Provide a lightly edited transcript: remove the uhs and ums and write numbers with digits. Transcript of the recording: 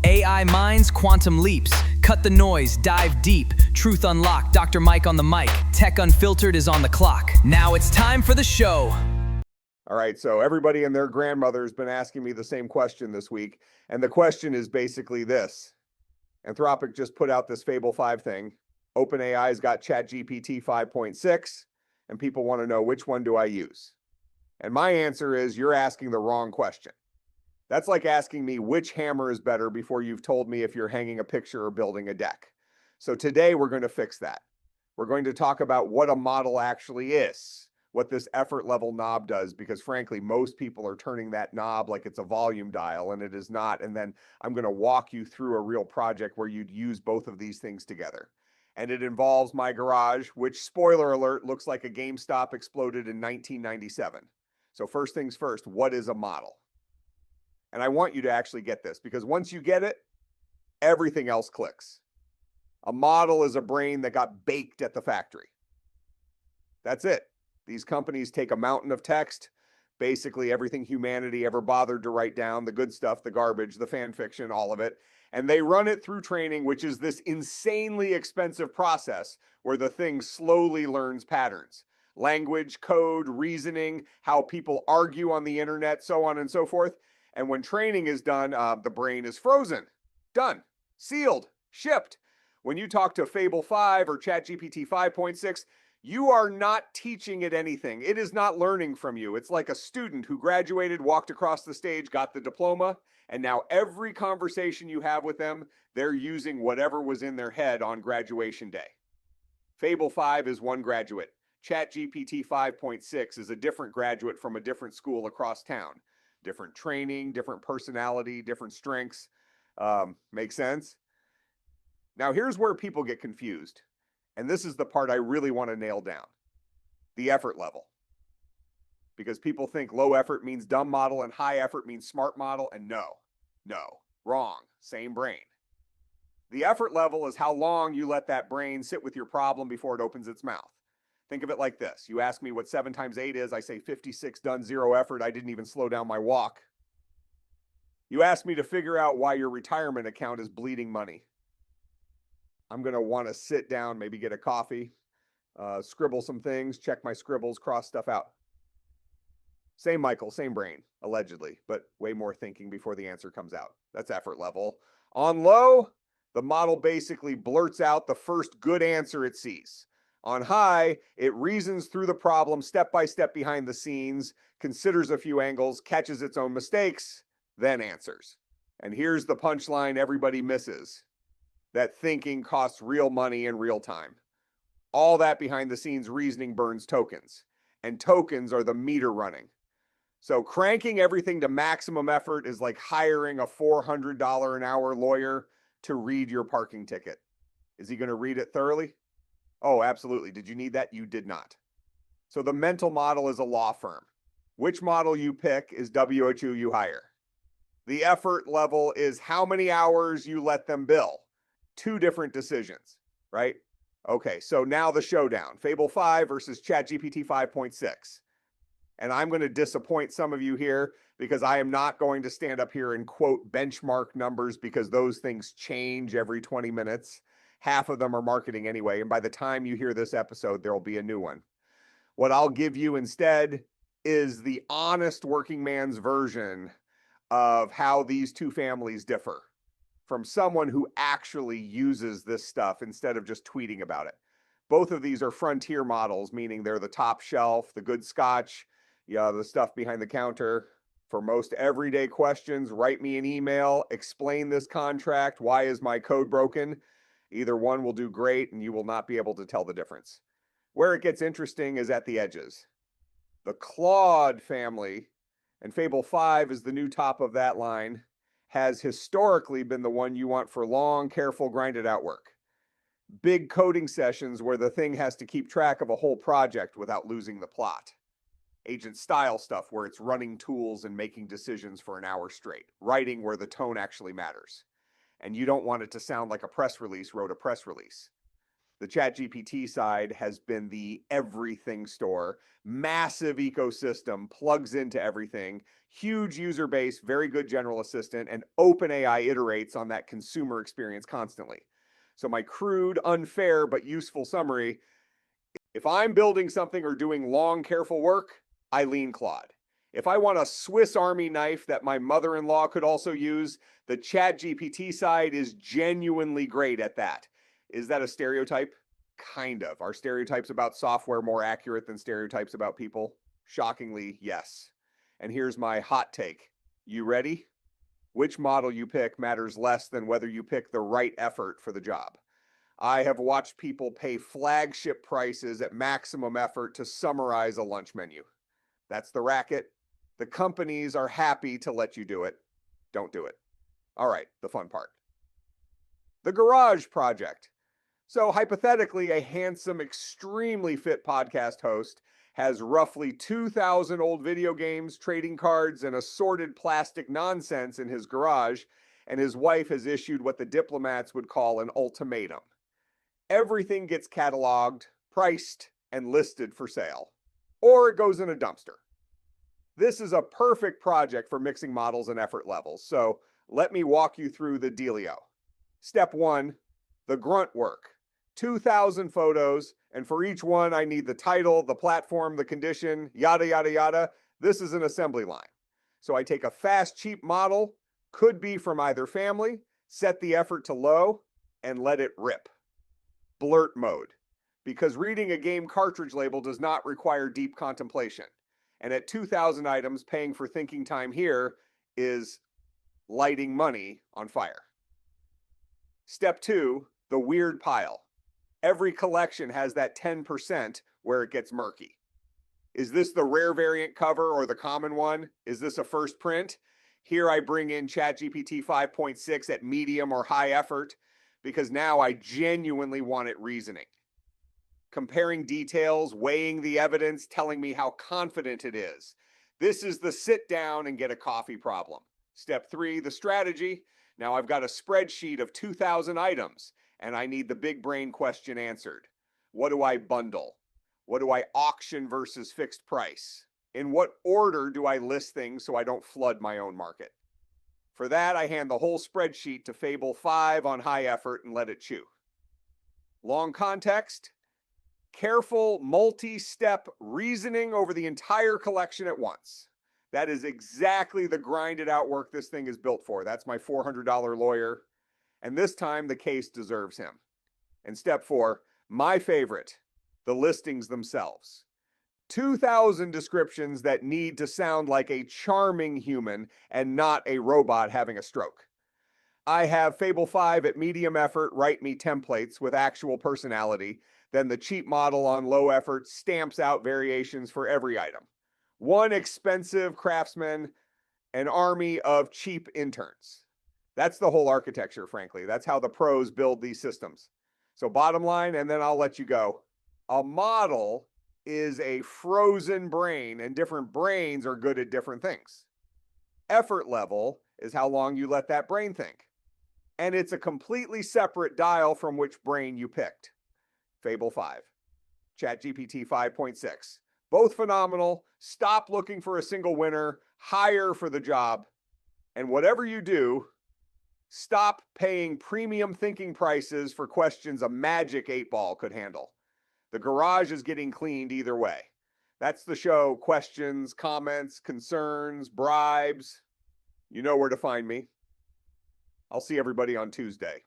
AI minds, quantum leaps. Cut the noise, dive deep. Truth unlocked, Dr. Mike on the mic. Tech Unfiltered is on the clock. Now it's time for the show. All right, so everybody and their grandmother has been asking me the same question this week. And the question is basically this. Anthropic just put out this Fable 5 thing. OpenAI's got ChatGPT 5.6, and people want to know which one do I use? And my answer is you're asking the wrong question. That's like asking me which hammer is better before you've told me if you're hanging a picture or building a deck. So today we're going to fix that. We're going to talk about what a model actually is, what this effort level knob does, because frankly, most people are turning that knob like it's a volume dial, and it is not. And then I'm going to walk you through a real project where you'd use both of these things together. And it involves my garage, which, spoiler alert, looks like a GameStop exploded in 1997. So first things first, what is a model? And I want you to actually get this, because once you get it, everything else clicks. A model is a brain that got baked at the factory. That's it. These companies take a mountain of text, basically everything humanity ever bothered to write down, the good stuff, the garbage, the fan fiction, all of it, and they run it through training, which is this insanely expensive process where the thing slowly learns patterns. Language, code, reasoning, how people argue on the internet, so on and so forth. And when training is done, the brain is frozen, done, sealed, shipped. When you talk to Fable 5 or ChatGPT 5.6, you are not teaching it anything. It is not learning from you. It's like a student who graduated, walked across the stage, got the diploma, and now every conversation you have with them, they're using whatever was in their head on graduation day. Fable 5 is one graduate. ChatGPT 5.6 is a different graduate from a different school across town. Different training, different personality, different strengths. Make sense? Now here's where people get confused. And this is the part I really want to nail down. The effort level. Because people think low effort means dumb model and high effort means smart model, and no, wrong, same brain. The effort level is how long you let that brain sit with your problem before it opens its mouth. Think of it like this. You ask me what 7 times 8 is, I say 56 done, 0 effort. I didn't even slow down my walk. You ask me to figure out why your retirement account is bleeding money. I'm going to want to sit down, maybe get a coffee, scribble some things, check my scribbles, cross stuff out. Same Michael, same brain, allegedly, but way more thinking before the answer comes out. That's effort level. On low, the model basically blurts out the first good answer it sees. On high, it reasons through the problem step by step behind the scenes, considers a few angles, catches its own mistakes, then answers. And here's the punchline everybody misses. That thinking costs real money in real time. All that behind the scenes reasoning burns tokens, and tokens are the meter running. So cranking everything to maximum effort is like hiring a $400 an hour lawyer to read your parking ticket. Is he going to read it thoroughly? Oh, absolutely. Did you need that? You did not. So the mental model is a law firm. Which model you pick is WHO you hire. The effort level is how many hours you let them bill. 2 different decisions, right? Okay, so now the showdown. Fable 5 versus ChatGPT 5.6. And I'm going to disappoint some of you here because I am not going to stand up here and quote benchmark numbers because those things change every 20 minutes. Half of them are marketing anyway, and by the time you hear this episode, there will be a new one. What I'll give you instead is the honest working man's version of how these two families differ from someone who actually uses this stuff instead of just tweeting about it. Both of these are frontier models, meaning they're the top shelf, the good scotch, the stuff behind the counter. For most everyday questions, write me an email, explain this contract, why is my code broken? Either one will do great and you will not be able to tell the difference. Where it gets interesting is at the edges. The Claude family, and Fable 5 is the new top of that line, has historically been the one you want for long, careful, grinded out work. Big coding sessions where the thing has to keep track of a whole project without losing the plot. Agent style stuff where it's running tools and making decisions for an hour straight. Writing where the tone actually matters. And you don't want it to sound like a press release wrote a press release. The ChatGPT side has been the everything store, massive ecosystem, plugs into everything, huge user base, very good general assistant, and OpenAI iterates on that consumer experience constantly. So my crude, unfair, but useful summary, if I'm building something or doing long, careful work, I lean Claude. If I want a Swiss Army knife that my mother-in-law could also use, the ChatGPT side is genuinely great at that. Is that a stereotype? Kind of. Are stereotypes about software more accurate than stereotypes about people? Shockingly, yes. And here's my hot take. You ready? Which model you pick matters less than whether you pick the right effort for the job. I have watched people pay flagship prices at maximum effort to summarize a lunch menu. That's the racket. The companies are happy to let you do it. Don't do it. All right, the fun part. The garage project. So hypothetically, a handsome, extremely fit podcast host has roughly 2,000 old video games, trading cards, and assorted plastic nonsense in his garage, and his wife has issued what the diplomats would call an ultimatum. Everything gets cataloged, priced, and listed for sale, or it goes in a dumpster. This is a perfect project for mixing models and effort levels, so let me walk you through the dealio. Step 1, the grunt work. 2,000 photos, and for each one I need the title, the platform, the condition, yada, yada, yada. This is an assembly line. So I take a fast, cheap model, could be from either family, set the effort to low, and let it rip. Blurt mode, because reading a game cartridge label does not require deep contemplation. And at 2,000 items, paying for thinking time here is lighting money on fire. Step 2, the weird pile. Every collection has that 10% where it gets murky. Is this the rare variant cover or the common one? Is this a first print? Here I bring in ChatGPT 5.6 at medium or high effort because now I genuinely want it reasoning. Comparing details, weighing the evidence, telling me how confident it is. This is the sit down and get a coffee problem. Step 3, the strategy. Now I've got a spreadsheet of 2,000 items and I need the big brain question answered. What do I bundle? What do I auction versus fixed price? In what order do I list things so I don't flood my own market? For that, I hand the whole spreadsheet to Fable 5 on high effort and let it chew. Long context, careful multi-step reasoning over the entire collection at once. That is exactly the grinded out work this thing is built for. That's my $400 lawyer. And this time the case deserves him. And step 4, my favorite, the listings themselves. 2,000 descriptions that need to sound like a charming human and not a robot having a stroke. I have Fable 5 at medium effort write me templates with actual personality. Then the cheap model on low effort stamps out variations for every item. One expensive craftsman, an army of cheap interns. That's the whole architecture, frankly. That's how the pros build these systems. So bottom line, and then I'll let you go. A model is a frozen brain, and different brains are good at different things. Effort level is how long you let that brain think. And it's a completely separate dial from which brain you picked. Fable 5, ChatGPT 5.6. Both phenomenal. Stop looking for a single winner. Hire for the job. And whatever you do, stop paying premium thinking prices for questions a magic 8-ball could handle. The garage is getting cleaned either way. That's the show. Questions, comments, concerns, bribes. You know where to find me. I'll see everybody on Tuesday.